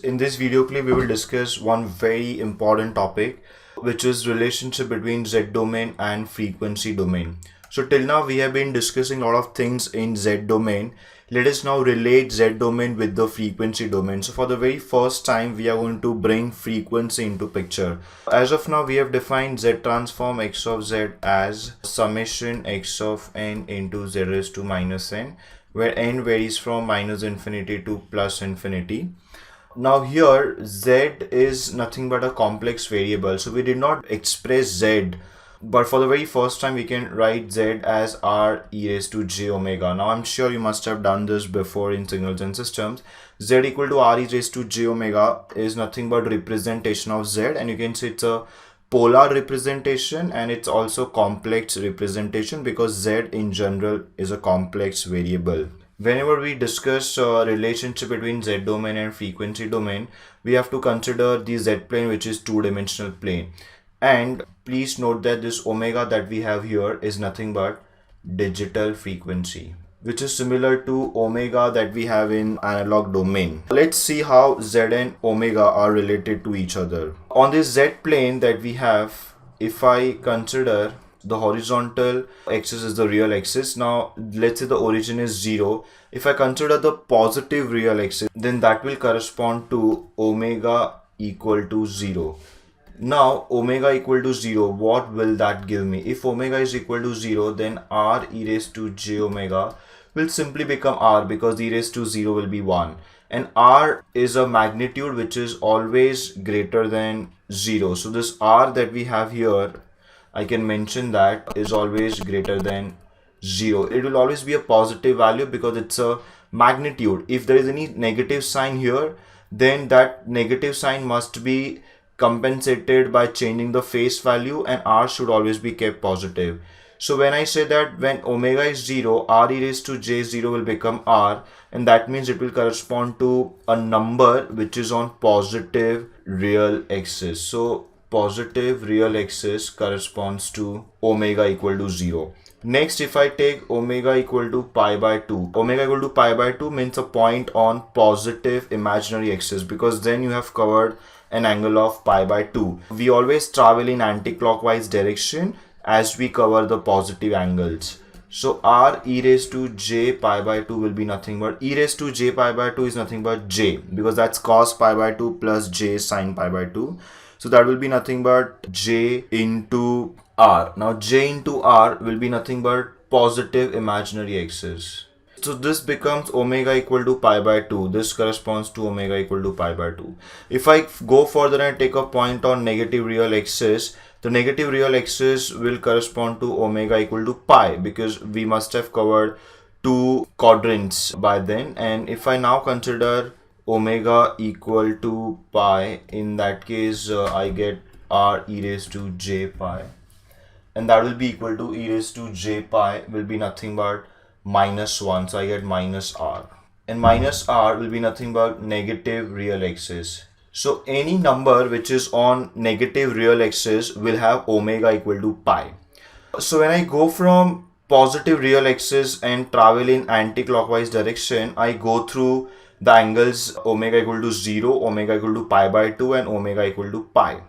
In this video clip, we will discuss one very important topic, which is relationship between Z domain and frequency domain. So till now, we have been discussing a lot of things in Z domain. Let us now relate Z domain with the frequency domain. So for the very first time, we are going to bring frequency into picture. As of now, we have defined Z transform x of z as summation x of n into z raised to minus n, where n varies from minus infinity to plus infinity. Now here z is nothing but a complex variable, so we did not express z, but for the very first time we can write z as r e raised to j omega. Now I'm sure you must have done this before in signals and systems. Z equal to r e raised to j omega is nothing but representation of z, and you can say it's a polar representation and it's also complex representation because z in general is a complex variable. Whenever we discuss relationship between Z domain and frequency domain, we have to consider the Z plane, which is two-dimensional plane. And please note that this omega that we have here is nothing but digital frequency, which is similar to omega that we have in analog domain. Let's see how Z and omega are related to each other. On this Z plane that we have, if I consider the horizontal axis is the real axis. Now let's say the origin is 0. If I consider the positive real axis, then that will correspond to omega equal to 0. Now omega equal to 0, what will that give me? If omega is equal to 0, then r e raised to j omega will simply become r, because e raised to 0 will be 1. And r is a magnitude which is always greater than 0. So this r that we have here, I can mention that is always greater than 0. It will always be a positive value because it's a magnitude. If there is any negative sign here, then that negative sign must be compensated by changing the face value, and r should always be kept positive. So when I say that when omega is 0, r e raised to j 0 will become r, and that means it will correspond to a number which is on positive real axis. So positive real axis corresponds to omega equal to 0. Next, if I take omega equal to pi by 2, omega equal to pi by 2 means a point on positive imaginary axis, because then you have covered an angle of pi by 2. We always travel in anti-clockwise direction as we cover the positive angles. So r e raised to j pi by 2 will be nothing but, e raised to j pi by 2 is nothing but j, because that's cos pi by 2 plus j sin pi by 2. So that will be nothing but j into r. Now j into r will be nothing but positive imaginary axis. So this becomes omega equal to pi by 2. This corresponds to omega equal to pi by 2. If I go further and take a point on negative real axis, the negative real axis will correspond to omega equal to pi, because we must have covered two quadrants by then. And if I now consider omega equal to pi, in that case I get r e raised to j pi, and that will be equal to e raised to j pi will be nothing but minus 1, so I get minus r, and minus r will be nothing but negative real axis. So any number which is on negative real axis will have omega equal to pi. So when I go from positive real axis and travel in anti-clockwise direction, I go through the angles omega equal to 0, omega equal to pi by 2, and omega equal to pi.